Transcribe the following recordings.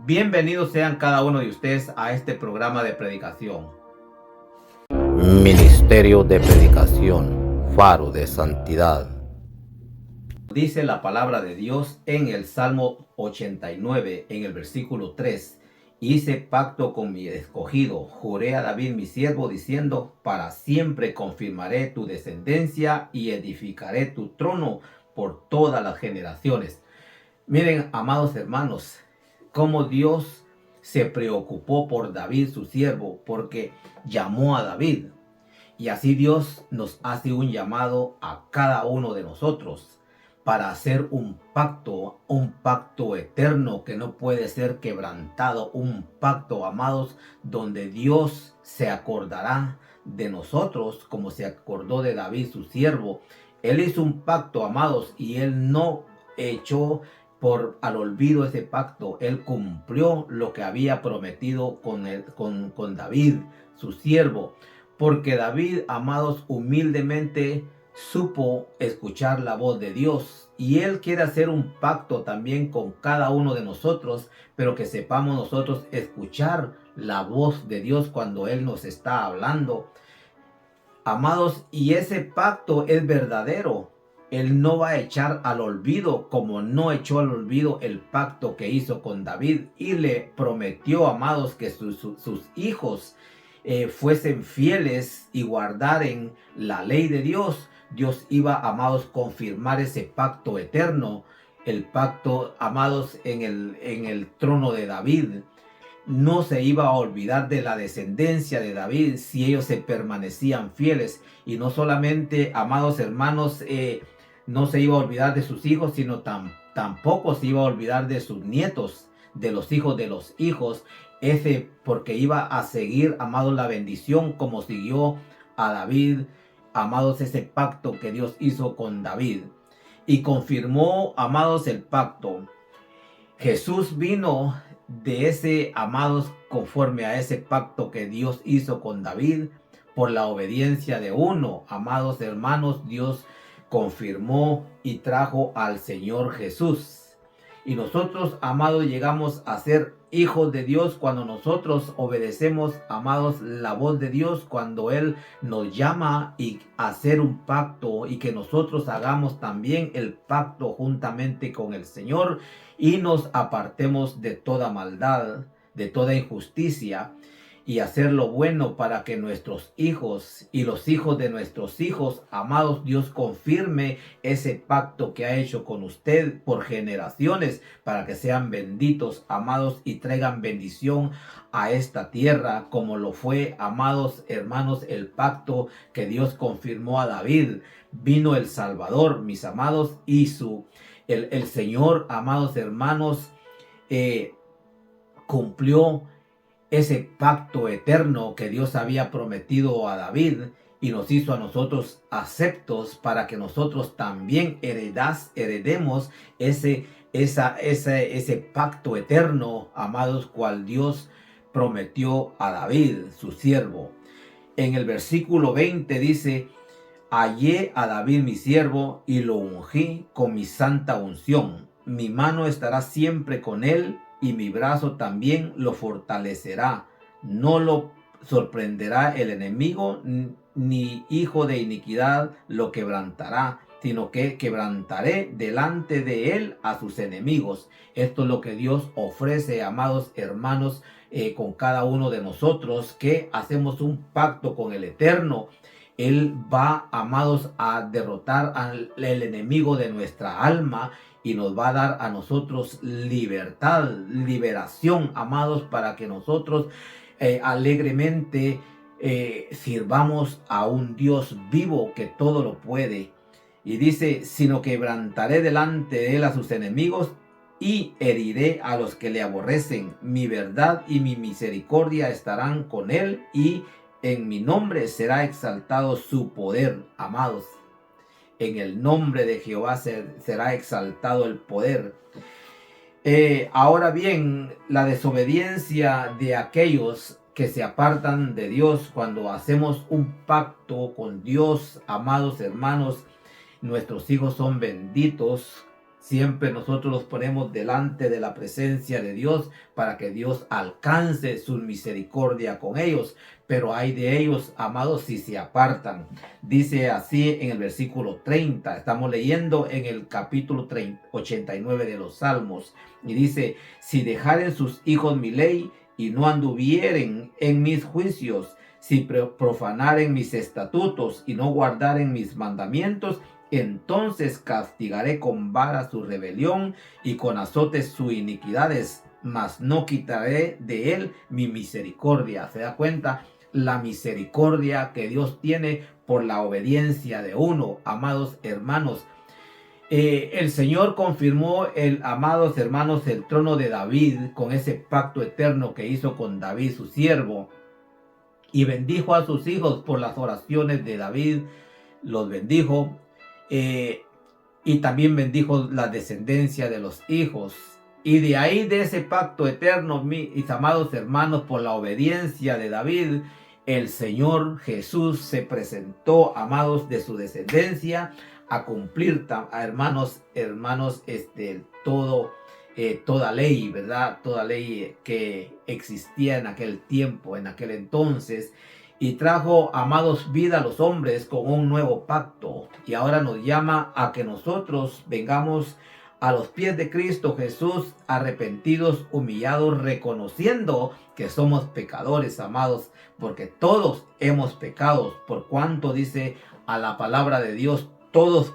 Bienvenidos sean cada uno de ustedes a este programa de predicación. Ministerio de Predicación, Faro de Santidad. Dice la palabra de Dios en el Salmo 89, en el versículo 3. Hice pacto con mi escogido, juré a David mi siervo, diciendo, para siempre confirmaré tu descendencia y edificaré tu trono por todas las generaciones. Miren, amados hermanos, cómo Dios se preocupó por David, su siervo, porque llamó a David. Y así Dios nos hace un llamado a cada uno de nosotros para hacer un pacto eterno que no puede ser quebrantado, un pacto, amados, donde Dios se acordará de nosotros como se acordó de David, su siervo. Él hizo un pacto, amados, y él no echó al olvido ese pacto. Él cumplió lo que había prometido con David, su siervo. Porque David, amados, humildemente supo escuchar la voz de Dios. Y Él quiere hacer un pacto también con cada uno de nosotros, pero que sepamos nosotros escuchar la voz de Dios cuando Él nos está hablando. Amados, y ese pacto es verdadero. Él no va a echar al olvido como no echó al olvido el pacto que hizo con David. Y le prometió, amados, que sus hijos fuesen fieles y guardaren la ley de Dios. Dios iba, amados, confirmar ese pacto eterno. El pacto, amados, en el trono de David. No se iba a olvidar de la descendencia de David si ellos se permanecían fieles. Y no solamente, amados hermanos, no se iba a olvidar de sus hijos, sino tampoco se iba a olvidar de sus nietos, de los hijos, porque iba a seguir, amados, la bendición como siguió a David, amados, ese pacto que Dios hizo con David. Y confirmó, amados, el pacto. Jesús vino de ese, amados, conforme a ese pacto que Dios hizo con David, por la obediencia de uno, amados hermanos, Dios confirmó y trajo al Señor Jesús. Y nosotros, amados, llegamos a ser hijos de Dios cuando nosotros obedecemos, amados, la voz de Dios, cuando Él nos llama y hacer un pacto y que nosotros hagamos también el pacto juntamente con el Señor y nos apartemos de toda maldad, de toda injusticia y hacer lo bueno para que nuestros hijos y los hijos de nuestros hijos, amados, Dios confirme ese pacto que ha hecho con usted por generaciones para que sean benditos, amados, y traigan bendición a esta tierra como lo fue, amados hermanos, el pacto que Dios confirmó a David. Vino el Salvador, mis amados, y el Señor, amados hermanos, cumplió ese pacto eterno que Dios había prometido a David y nos hizo a nosotros aceptos para que nosotros también heredemos ese pacto eterno, amados, cual Dios prometió a David, su siervo. En el versículo 20 dice: hallé a David mi siervo y lo ungí con mi santa unción. Mi mano estará siempre con él y mi brazo también lo fortalecerá. No lo sorprenderá el enemigo, ni hijo de iniquidad lo quebrantará, sino que quebrantaré delante de él a sus enemigos. Esto es lo que Dios ofrece, amados hermanos, con cada uno de nosotros, que hacemos un pacto con el Eterno. Él va, amados, a derrotar al enemigo de nuestra alma y nos va a dar a nosotros libertad, liberación, amados, para que nosotros alegremente sirvamos a un Dios vivo que todo lo puede. Y dice: sino quebrantaré delante de él a sus enemigos y heriré a los que le aborrecen. Mi verdad y mi misericordia estarán con él y en mi nombre será exaltado su poder, amados. En el nombre de Jehová será exaltado el poder. Ahora bien, la desobediencia de aquellos que se apartan de Dios cuando hacemos un pacto con Dios, amados hermanos, nuestros hijos son benditos, Siempre nosotros los ponemos delante de la presencia de Dios para que Dios alcance su misericordia con ellos. Pero hay de ellos, amados, si se apartan. Dice así en el versículo 30. Estamos leyendo en el capítulo 89 de los Salmos. Y dice, si dejaren sus hijos mi ley y no anduvieren en mis juicios, si profanaren mis estatutos y no guardaren mis mandamientos, entonces castigaré con vara su rebelión y con azotes sus iniquidades, mas no quitaré de él mi misericordia. ¿Se da cuenta? La misericordia que Dios tiene por la obediencia de uno, amados hermanos. El Señor confirmó, amados hermanos, el trono de David con ese pacto eterno que hizo con David, su siervo, y bendijo a sus hijos por las oraciones de David, los bendijo, y también bendijo la descendencia de los hijos. Y de ahí, de ese pacto eterno, mis amados hermanos, por la obediencia de David, el Señor Jesús se presentó, amados, de su descendencia, a cumplir, hermanos, toda ley, ¿verdad? Toda ley que existía en aquel tiempo, en aquel entonces. Y trajo, amados, vida a los hombres con un nuevo pacto. Y ahora nos llama a que nosotros vengamos a los pies de Cristo Jesús, arrepentidos, humillados, reconociendo que somos pecadores, amados, porque todos hemos pecado, por cuanto dice a la palabra de Dios, todos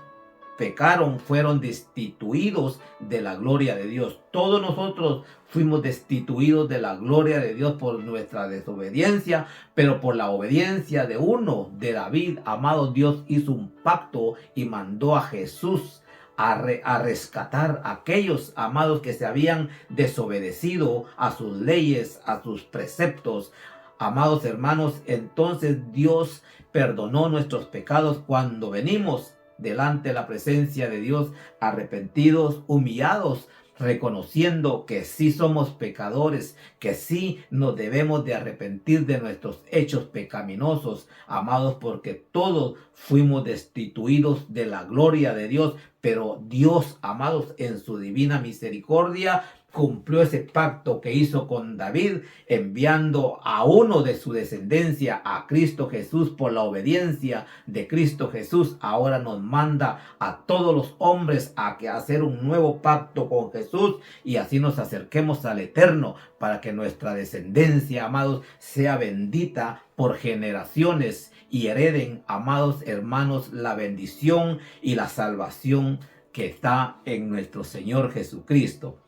pecaron, fueron destituidos de la gloria de Dios. Todos nosotros fuimos destituidos de la gloria de Dios por nuestra desobediencia, pero por la obediencia de uno, de David, amado, Dios hizo un pacto y mandó a Jesús a rescatar a aquellos, amados, que se habían desobedecido a sus leyes, a sus preceptos. Amados hermanos, entonces Dios perdonó nuestros pecados cuando venimos delante de la presencia de Dios, arrepentidos, humillados, reconociendo que sí somos pecadores, que sí nos debemos de arrepentir de nuestros hechos pecaminosos, amados, porque todos fuimos destituidos de la gloria de Dios, pero Dios, amados, en su divina misericordia, cumplió ese pacto que hizo con David, enviando a uno de su descendencia, a Cristo Jesús. Por la obediencia de Cristo Jesús, ahora nos manda a todos los hombres a hacer un nuevo pacto con Jesús, y así nos acerquemos al Eterno, para que nuestra descendencia, amados, sea bendita por generaciones y hereden, amados hermanos, la bendición y la salvación que está en nuestro Señor Jesucristo.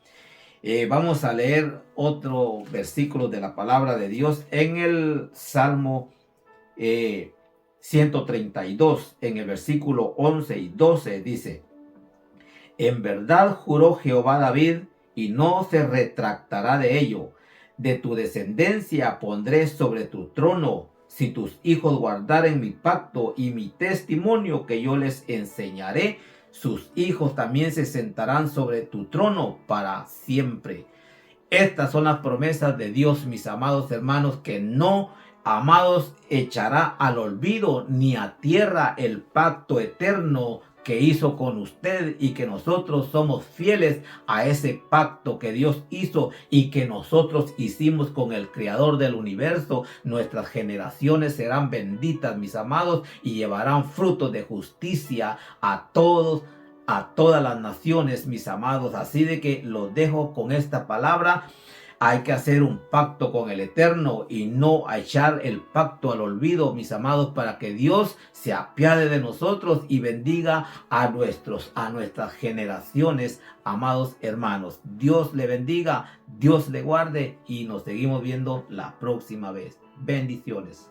Vamos a leer otro versículo de la palabra de Dios en el Salmo 132, en el versículo 11 y 12, dice: en verdad juró Jehová David, y no se retractará de ello. De tu descendencia pondré sobre tu trono, si tus hijos guardaren mi pacto y mi testimonio que yo les enseñaré. Sus hijos también se sentarán sobre tu trono para siempre. Estas son las promesas de Dios, mis amados hermanos, que no, amados, echará al olvido ni a tierra el pacto eterno que hizo con usted, y que nosotros somos fieles a ese pacto que Dios hizo y que nosotros hicimos con el Creador del universo. Nuestras generaciones serán benditas, mis amados, y llevarán frutos de justicia a todos, a todas las naciones, mis amados. Así de que los dejo con esta palabra. Hay que hacer un pacto con el Eterno y no echar el pacto al olvido, mis amados, para que Dios se apiade de nosotros y bendiga a nuestras generaciones, amados hermanos. Dios le bendiga, Dios le guarde, y nos seguimos viendo la próxima vez. Bendiciones.